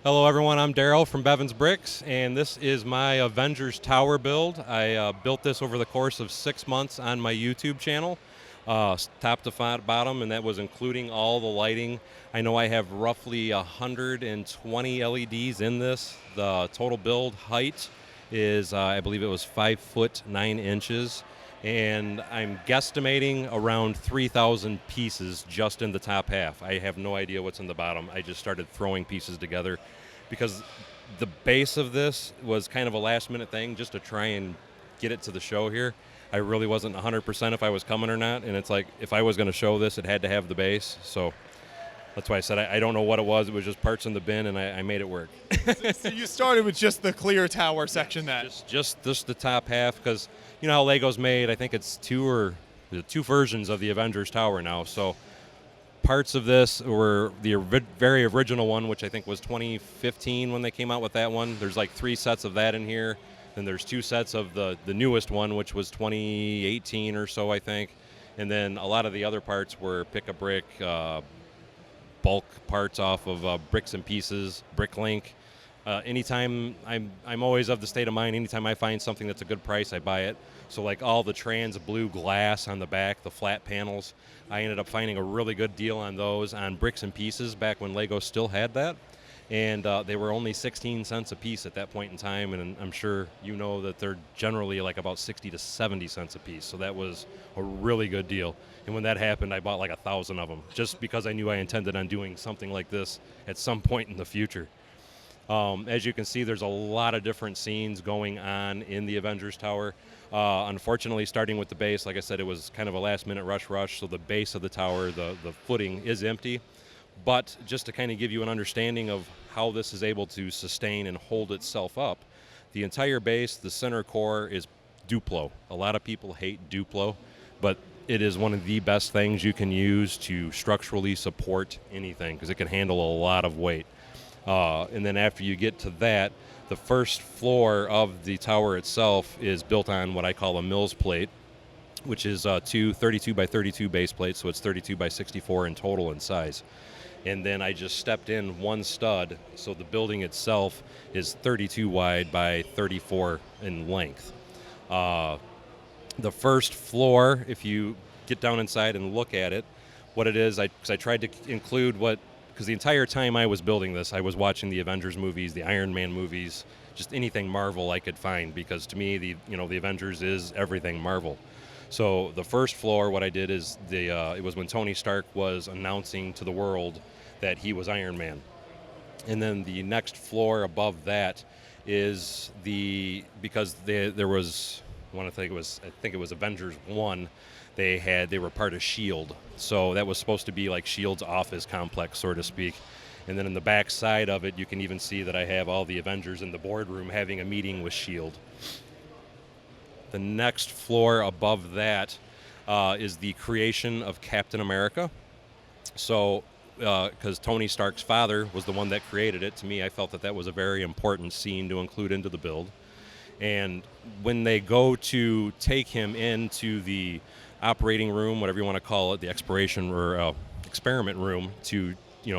Hello everyone, I'm Daryl from Bevan's Bricks, and this is my Avengers Tower build. I built this over the course of 6 months on my YouTube channel, top to bottom, and that was including all the lighting. I know I have roughly 120 LEDs in this. The total build height is, I believe it was 5 foot 9 inches, and I'm guesstimating around 3,000 pieces just in the top half. I have no idea what's in the bottom. I just started throwing pieces together because the base of this was kind of a last minute thing just to try and get it to the show here. I really wasn't 100% if I was coming or not, and it's like if I was going to show this, it had to have the base. So that's why I said I don't know what it was. It was just parts in the bin, and I made it work. So you started with just the clear tower section then? Just the top half, because you know how Lego's made, I think it's two versions of the Avengers Tower now. So parts of this were the very original one, which I think was 2015 when they came out with that one. There's like 3 sets of that in here. Then there's 2 sets of the newest one, which was 2018 or so, I think. And then a lot of the other parts were pick-a-brick, bulk parts off of Bricks and Pieces, BrickLink. Anytime I'm always of the state of mind, anytime I find something that's a good price, I buy it. So like all the trans blue glass on the back, the flat panels, I ended up finding a really good deal on those on Bricks and Pieces back when Lego still had that. And they were only 16 cents a piece at that point in time, and I'm sure you know that they're generally like about 60 to 70 cents a piece. So that was a really good deal. And when that happened, I bought like 1,000 of them, just because I knew I intended on doing something like this at some point in the future. As you can see, there's a lot of different scenes going on in the Avengers Tower. Unfortunately, starting with the base, like I said, it was kind of a last-minute rush, so the base of the tower, the footing is empty. But just to kind of give you an understanding of how this is able to sustain and hold itself up, the entire base, the center core, is Duplo. A lot of people hate Duplo, but it is one of the best things you can use to structurally support anything because it can handle a lot of weight. And then after you get to that, the first floor of the tower itself is built on what I call a Mills plate, which is 2 32 by 32 base plates, so it's 32 by 64 in total in size. And then I just stepped in 1 stud, so the building itself is 32 wide by 34 in length. The first floor, if you get down inside and look at it, what it is, because I tried to include because the entire time I was building this, I was watching the Avengers movies, the Iron Man movies, just anything Marvel I could find, because to me, the Avengers is everything Marvel. So the first floor, what I did is it was when Tony Stark was announcing to the world that he was Iron Man. And then the next floor above that is because there was, I think it was Avengers 1, they were part of S.H.I.E.L.D. So that was supposed to be like S.H.I.E.L.D.'s office complex, so to speak. And then in the back side of it, you can even see that I have all the Avengers in the boardroom having a meeting with S.H.I.E.L.D. The next floor above that is the creation of Captain America. So, because Tony Stark's father was the one that created it, to me, I felt that was a very important scene to include into the build. And when they go to take him into the operating room, whatever you want to call it, the exploration or experiment room to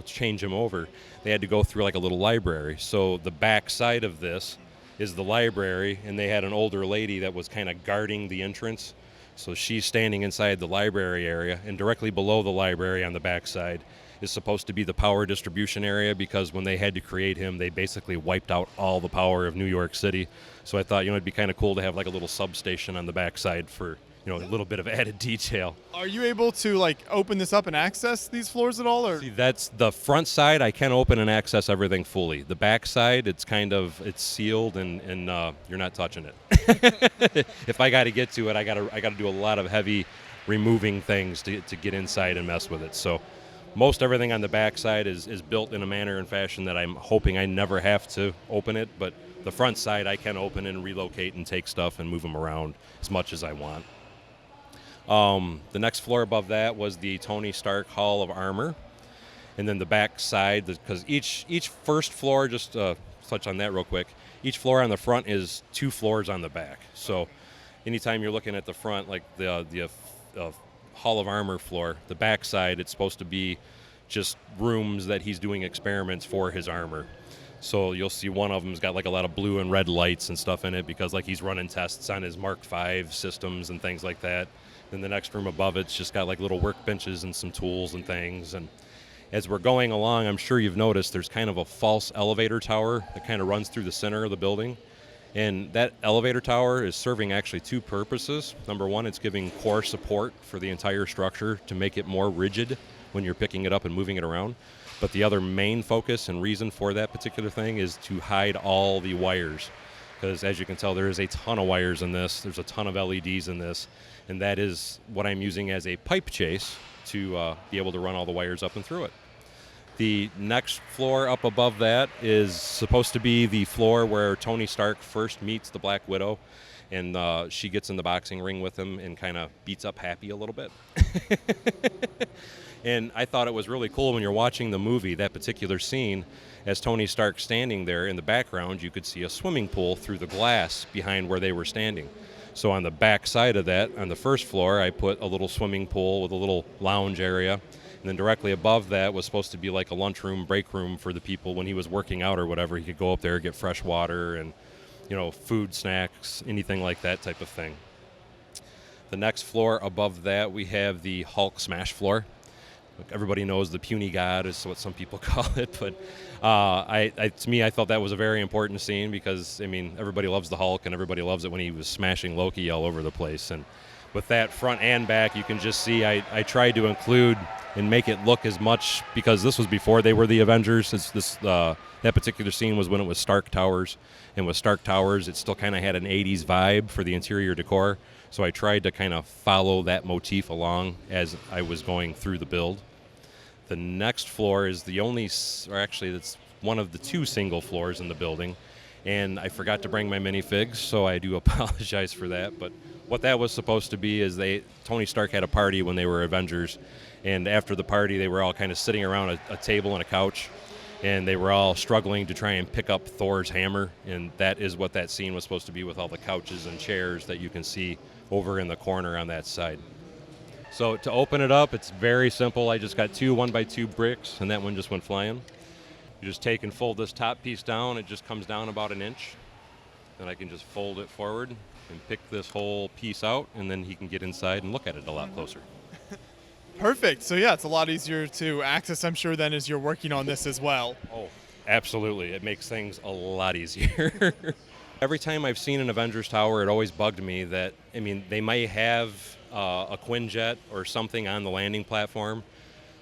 change him over, they had to go through like a little library. So the back side of this is the library, and they had an older lady that was kind of guarding the entrance. So she's standing inside the library area, and directly below the library on the back side is supposed to be the power distribution area, because when they had to create him, they basically wiped out all the power of New York City. So I thought, it'd be kind of cool to have like a little substation on the backside for, a little bit of added detail. Are you able to open this up and access these floors at all? Or? See, that's the front side. I can open and access everything fully. The back side, it's sealed and you're not touching it. If I got to get to it, I got to do a lot of heavy removing things to get inside and mess with it. So most everything on the back side is built in a manner and fashion that I'm hoping I never have to open it. But the front side, I can open and relocate and take stuff and move them around as much as I want. The next floor above that was the Tony Stark Hall of Armor. And then the back side, because each first floor, just touch on that real quick, each floor on the front is 2 floors on the back. So anytime you're looking at the front, like the Hall of Armor floor, the back side, it's supposed to be just rooms that he's doing experiments for his armor. So you'll see one of them's got like a lot of blue and red lights and stuff in it because like he's running tests on his Mark V systems and things like that. Then the next room above it's just got like little workbenches and some tools and things. And as we're going along, I'm sure you've noticed there's kind of a false elevator tower that kind of runs through the center of the building. And that elevator tower is serving actually two purposes. Number one, it's giving core support for the entire structure to make it more rigid when you're picking it up and moving it around. But the other main focus and reason for that particular thing is to hide all the wires. Because as you can tell, there is a ton of wires in this. There's a ton of LEDs in this. And that is what I'm using as a pipe chase to be able to run all the wires up and through it. The next floor up above that is supposed to be the floor where Tony Stark first meets the Black Widow, and she gets in the boxing ring with him and kind of beats up Happy a little bit. And I thought it was really cool when you're watching the movie, that particular scene, as Tony Stark standing there in the background, you could see a swimming pool through the glass behind where they were standing. So on the back side of that, on the first floor, I put a little swimming pool with a little lounge area. And then directly above that was supposed to be like a lunchroom, break room for the people when he was working out or whatever. He could go up there, get fresh water and, food, snacks, anything like that type of thing. The next floor above that, we have the Hulk smash floor. Everybody knows the puny god is what some people call it, but to me, I felt that was a very important scene because, everybody loves the Hulk and everybody loves it when he was smashing Loki all over the place. And with that front and back, you can just see I tried to include and make it look as much, because this was before they were the Avengers. That particular scene was when it was Stark Towers, and with Stark Towers, it still kind of had an 80s vibe for the interior decor. So I tried to kind of follow that motif along as I was going through the build. The next floor is that's one of the two single floors in the building, and I forgot to bring my minifigs, so I do apologize for that. But what that was supposed to be is Tony Stark had a party when they were Avengers, and after the party they were all kind of sitting around a table and a couch, and they were all struggling to try and pick up Thor's hammer, and that is what that scene was supposed to be, with all the couches and chairs that you can see over in the corner on that side. So to open it up, it's very simple. I just got two 1x2 bricks, and that one just went flying. You just take and fold this top piece down. It just comes down about an inch. Then I can just fold it forward and pick this whole piece out, and then he can get inside and look at it a lot closer. Perfect. So yeah, it's a lot easier to access, I'm sure, than as you're working on this as well. Oh, absolutely. It makes things a lot easier. Every time I've seen an Avengers Tower, it always bugged me that, they may have a Quinjet or something on the landing platform,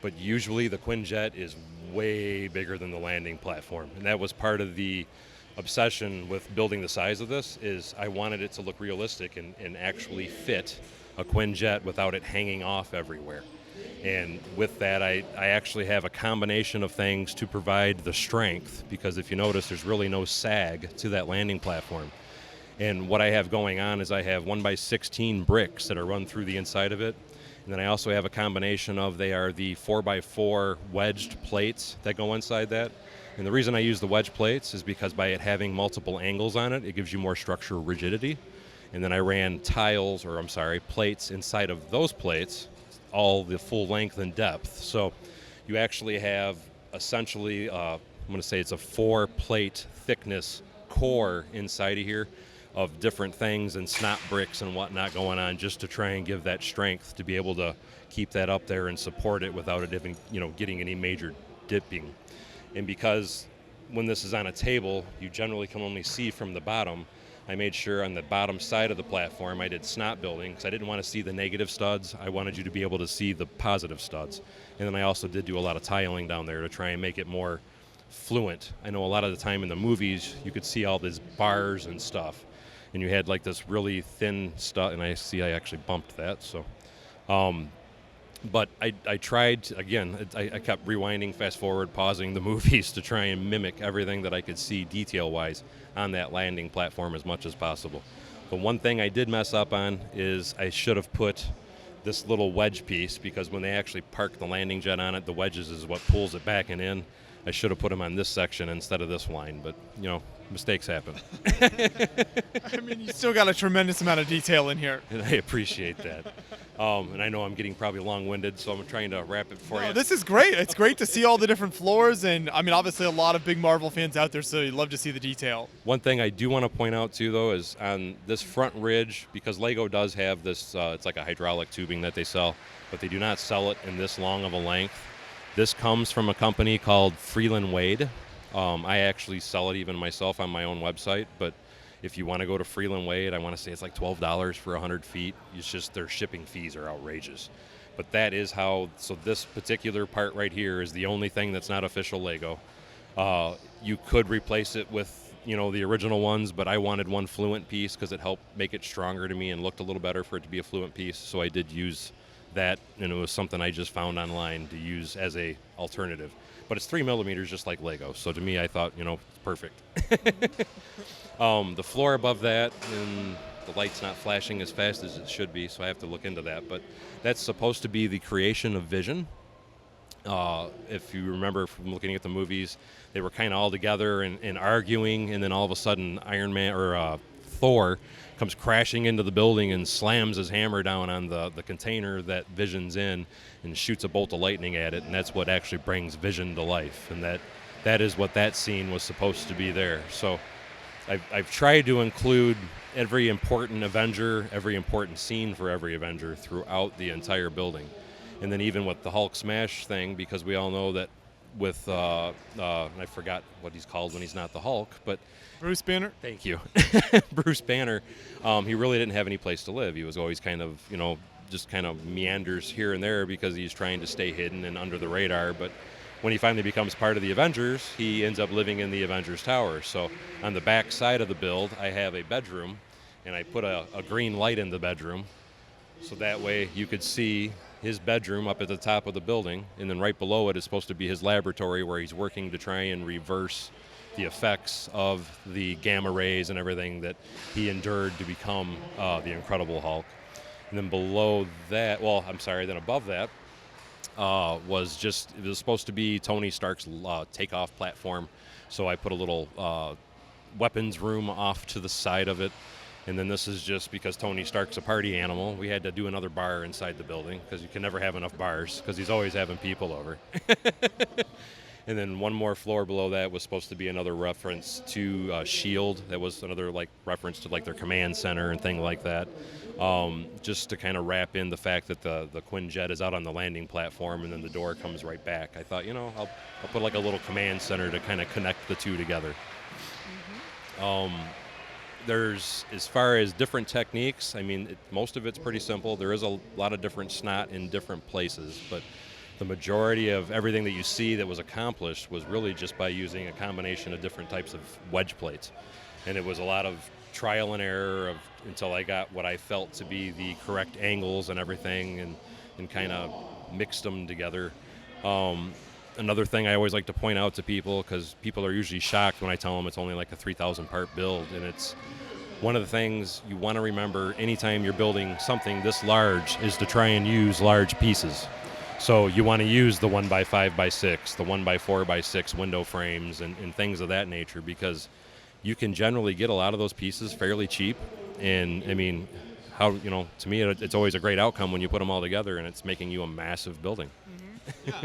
but usually the Quinjet is way bigger than the landing platform. And that was part of the obsession with building the size of this, is I wanted it to look realistic and actually fit a Quinjet without it hanging off everywhere. And with that, I actually have a combination of things to provide the strength, because if you notice, there's really no sag to that landing platform. And what I have going on is I have 1x16 bricks that are run through the inside of it. And then I also have a combination of, they are the 4x4 wedged plates that go inside that. And the reason I use the wedge plates is because by it having multiple angles on it, it gives you more structural rigidity. And then I ran plates inside of those plates, all the full length and depth. So you actually have essentially, I'm going to say it's a 4-plate thickness core inside of here of different things and snot bricks and whatnot going on, just to try and give that strength to be able to keep that up there and support it without it even, getting any major dipping. And because when this is on a table, you generally can only see from the bottom, I made sure on the bottom side of the platform I did snot building, because I didn't want to see the negative studs. I wanted you to be able to see the positive studs. And then I also did do a lot of tiling down there to try and make it more fluent. I know a lot of the time in the movies you could see all these bars and stuff, and you had like this really thin stuff, and I actually bumped that. So but I tried, again, I kept rewinding, fast forward, pausing the movies to try and mimic everything that I could see detail-wise on that landing platform as much as possible. But one thing I did mess up on is I should have put this little wedge piece, because when they actually park the landing jet on it, the wedges is what pulls it back and in. I should have put them on this section instead of this line, but, mistakes happen. You still got a tremendous amount of detail in here. And I appreciate that. And I know I'm getting probably long-winded, so I'm trying to wrap it for No, you. this is great. It's great to see all the different floors, and I mean, obviously, a lot of big Marvel fans out there, so you'd love to see the detail. One thing I do want to point out too, though, is on this front ridge, because Lego does have this, it's like a hydraulic tubing that they sell, but they do not sell it in this long of a length. This comes from a company called Freeland Wade. I actually sell it even myself on my own website, but if you want to go to Freeland Wade, I want to say it's like $12 for 100 feet. It's just their shipping fees are outrageous. But that is how, so this particular part right here is the only thing that's not official Lego. You could replace it with, the original ones, but I wanted one fluent piece because it helped make it stronger to me and looked a little better for it to be a fluent piece. So I did use that, and it was something I just found online to use as a alternative. But it's 3 millimeters, just like Lego. So to me, I thought, it's perfect. The floor above that, and the light's not flashing as fast as it should be, so I have to look into that. But that's supposed to be the creation of Vision. If you remember from looking at the movies, they were kind of all together and arguing, and then all of a sudden Iron Man or Thor comes crashing into the building and slams his hammer down on the container that Vision's in and shoots a bolt of lightning at it, and that's what actually brings Vision to life, and that is what that scene was supposed to be there. So I've tried to include every important Avenger, every important scene for every Avenger throughout the entire building. And then even with the Hulk smash thing, because we all know that with, I forgot what he's called when he's not the Hulk, but... Bruce Banner? Thank you. Bruce Banner, he really didn't have any place to live. He was always kind of, just kind of meanders here and there because he's trying to stay hidden and under the radar. But when he finally becomes part of the Avengers, he ends up living in the Avengers Tower. So on the back side of the build, I have a bedroom, and I put a green light in the bedroom. So that way you could see his bedroom up at the top of the building, and then right below it is supposed to be his laboratory where he's working to try and reverse the effects of the gamma rays and everything that he endured to become the Incredible Hulk. And then below that, then above that it was supposed to be Tony Stark's takeoff platform. So I put a little weapons room off to the side of it. And then this is just because Tony Stark's a party animal. We had to do another bar inside the building because you can never have enough bars because he's always having people over. And then one more floor below that was supposed to be another reference to S.H.I.E.L.D. That was another reference to their command center and thing like that. Just to kind of wrap in the fact that the Quinjet is out on the landing platform and then the door comes right back. I thought, I'll put a little command center to kind of connect the two together. Mm-hmm. There's, as far as different techniques, most of it's pretty simple. There is a lot of different snot in different places, but the majority of everything that you see that was accomplished was really just by using a combination of different types of wedge plates. And it was a lot of trial and error until I got what I felt to be the correct angles and everything and kind of mixed them together. Another thing I always like to point out to people, because people are usually shocked when I tell them it's only like a 3,000 part build, and it's one of the things you want to remember anytime you're building something this large is to try and use large pieces. So you want to use the 1x5x6, the 1x4x6 window frames and things of that nature, because you can generally get a lot of those pieces fairly cheap. And to me, it's always a great outcome when you put them all together and it's making you a massive building. Yeah.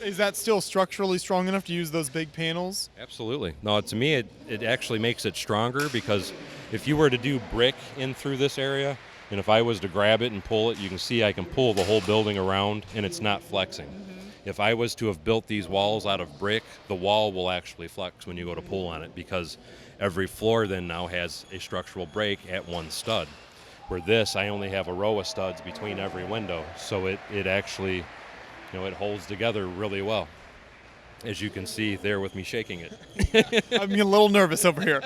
Is that still structurally strong enough to use those big panels? Absolutely. No, to me, it actually makes it stronger, because if you were to do brick in through this area, and if I was to grab it and pull it, you can see I can pull the whole building around and it's not flexing. Mm-hmm. If I was to have built these walls out of brick, the wall will actually flex when you go to pull on it, because every floor then now has a structural break at one stud. Where this, I only have a row of studs between every window, so it actually, it holds together really well. As you can see there with me shaking it. I'm getting a little nervous over here.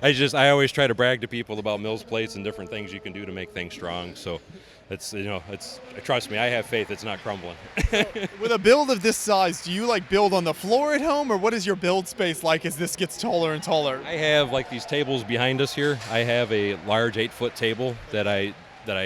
I always try to brag to people about Mills plates and different things you can do to make things strong. So trust me, I have faith it's not crumbling. With a build of this size, do you build on the floor at home, or what is your build space like as this gets taller and taller? I have these tables behind us here. I have a large 8-foot table that I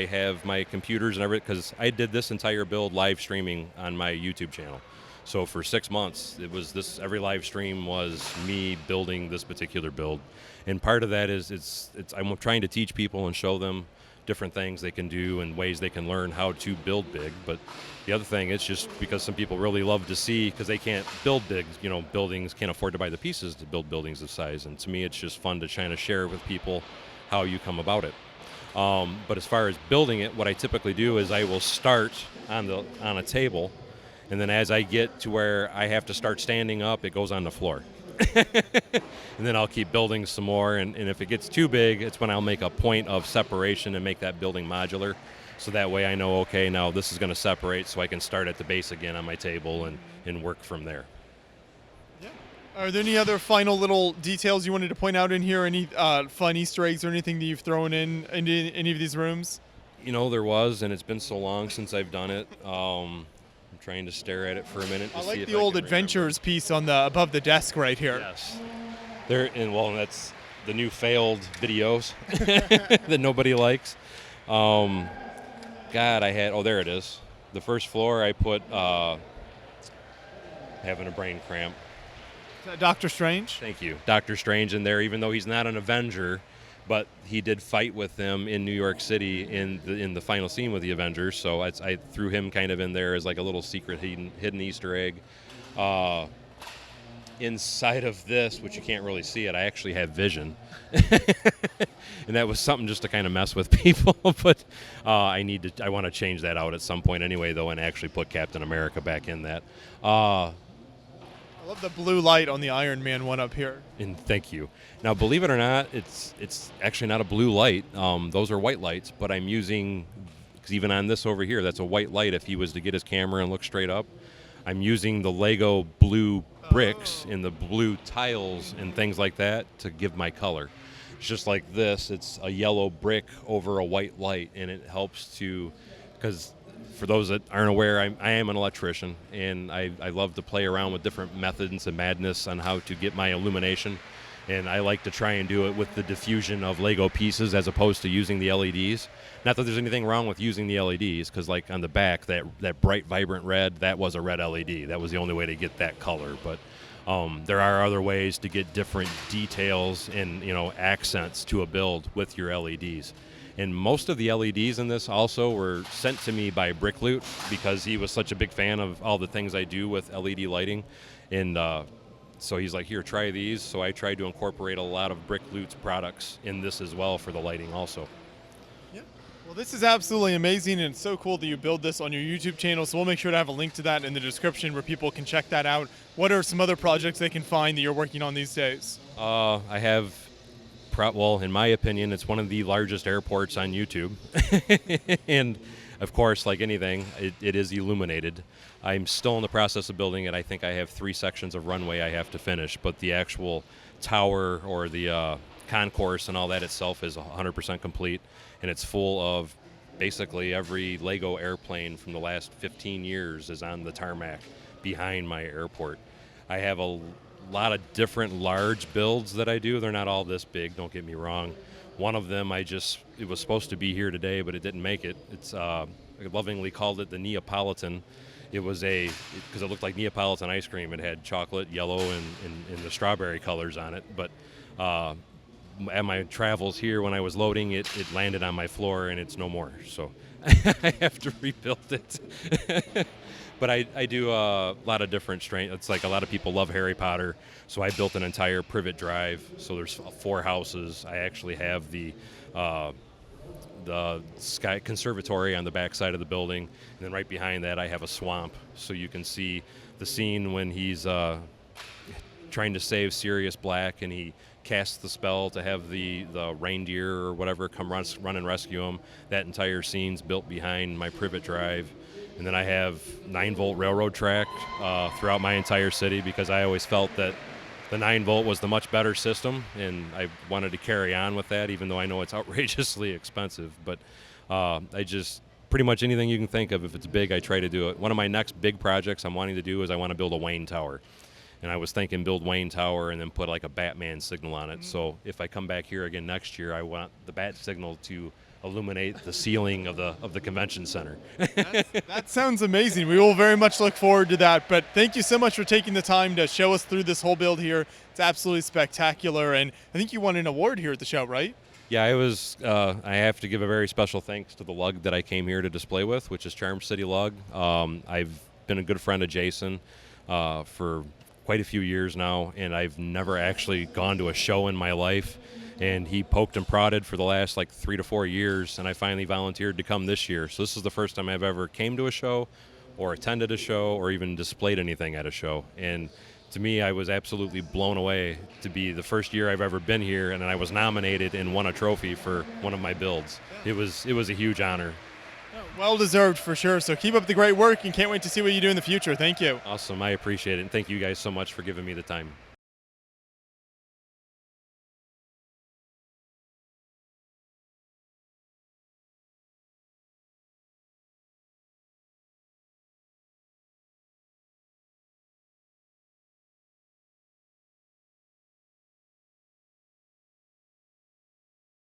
have my computers and everything, because I did this entire build live streaming on my YouTube channel. So for 6 months, it was every live stream was me building this particular build. And part of that is I'm trying to teach people and show them different things they can do and ways they can learn how to build big. But the other thing, it's just because some people really love to see, because they can't build big, buildings, can't afford to buy the pieces to build buildings this size. And to me, it's just fun to try to share with people how you come about it. But as far as building it, what I typically do is I will start on a table, and then as I get to where I have to start standing up, it goes on the floor. And then I'll keep building some more, and if it gets too big, it's when I'll make a point of separation and make that building modular, so that way I know, okay, now this is going to separate, so I can start at the base again on my table and work from there. Yeah. Are there any other final little details you wanted to point out in here? Any fun Easter eggs or anything that you've thrown in into any of these rooms? There was, and it's been so long since I've done it. I'm trying to stare at it for a minute. I like the old Adventures piece on above the desk right here. Yes. And that's the new failed videos that nobody likes. God, there it is. The first floor I put having a brain cramp. Is that Doctor Strange? Thank you. Doctor Strange in there, even though he's not an Avenger, but he did fight with them in New York City in the final scene with the Avengers, so I threw him kind of in there as like a little secret hidden Easter egg. Inside of this, which you can't really see it, I actually have vision. And that was something just to kind of mess with people, but I want to change that out at some point anyway, though, and actually put Captain America back in that. I love the blue light on the Iron Man one up here. And thank you. Now, believe it or not, it's actually not a blue light. Those are white lights, but I'm using, because even on this over here, that's a white light if he was to get his camera and look straight up. I'm using the Lego blue bricks and the blue tiles and things like that to give my color. It's just like this. It's a yellow brick over a white light, and it helps because for those that aren't aware, I am an electrician, and I love to play around with different methods and madness on how to get my illumination. And I like to try and do it with the diffusion of Lego pieces as opposed to using the LEDs. Not that there's anything wrong with using the LEDs, because like on the back, that bright, vibrant red, that was a red LED. That was the only way to get that color. But there are other ways to get different details and accents to a build with your LEDs. And most of the LEDs in this also were sent to me by BrickFair, because he was such a big fan of all the things I do with LED lighting. And so he's like, here, try these. So I tried to incorporate a lot of BrickFair's products in this as well for the lighting also. Yeah. Well, this is absolutely amazing, and it's so cool that you build this on your YouTube channel. So we'll make sure to have a link to that in the description where people can check that out. What are some other projects they can find that you're working on these days? I have, in my opinion, it's one of the largest airports on YouTube. And of course, like anything, it is illuminated. I'm still in the process of building it. I think I have 3 sections of runway I have to finish, but the actual tower or the concourse and all that itself is 100% complete, and it's full of basically every Lego airplane from the last 15 years is on the tarmac behind my airport. I have a lot of different large builds that I do. They're not all this big, don't get me wrong. One of them it was supposed to be here today, but it didn't make it. It's I lovingly called it the Neapolitan. It was because it looked like Neapolitan ice cream. It had chocolate, yellow, and the strawberry colors on it. But at my travels here, when I was loading it, it landed on my floor, and it's no more. So I have to rebuild it. But I do a lot of different strength. It's like a lot of people love Harry Potter, so I built an entire privet drive. So there's 4 houses. I actually have the sky conservatory on the back side of the building, and then right behind that I have a swamp, so you can see the scene when he's trying to save Sirius Black, and he casts the spell to have the reindeer or whatever come run and rescue him. That entire scene's built behind my privet drive. And then I have 9-volt railroad track throughout my entire city, because I always felt that the 9-volt was the much better system, and I wanted to carry on with that, even though I know it's outrageously expensive. But I just, pretty much anything you can think of, if it's big, I try to do it. One of my next big projects I'm wanting to do is I want to build a Wayne Tower. And I was thinking build Wayne Tower and then put like a Batman signal on it. Mm-hmm. So if I come back here again next year, I want the bat signal to illuminate the ceiling of the convention center. That sounds amazing. We will very much look forward to that. But thank you so much for taking the time to show us through this whole build here. It's absolutely spectacular, and I think you won an award here at the show, right? Yeah, I was. I have to give a very special thanks to the lug that I came here to display with, which is Charm City Lug. I've been a good friend of Jason for quite a few years now, and I've never actually gone to a show in my life. And he poked and prodded for the last like 3 to 4 years, and I finally volunteered to come this year. So this is the first time I've ever came to a show, or attended a show, or even displayed anything at a show. And to me, I was absolutely blown away to be the first year I've ever been here, and then I was nominated and won a trophy for one of my builds. It was a huge honor. Well deserved for sure. So keep up the great work and can't wait to see what you do in the future. Thank you. Awesome, I appreciate it, and thank you guys so much for giving me the time.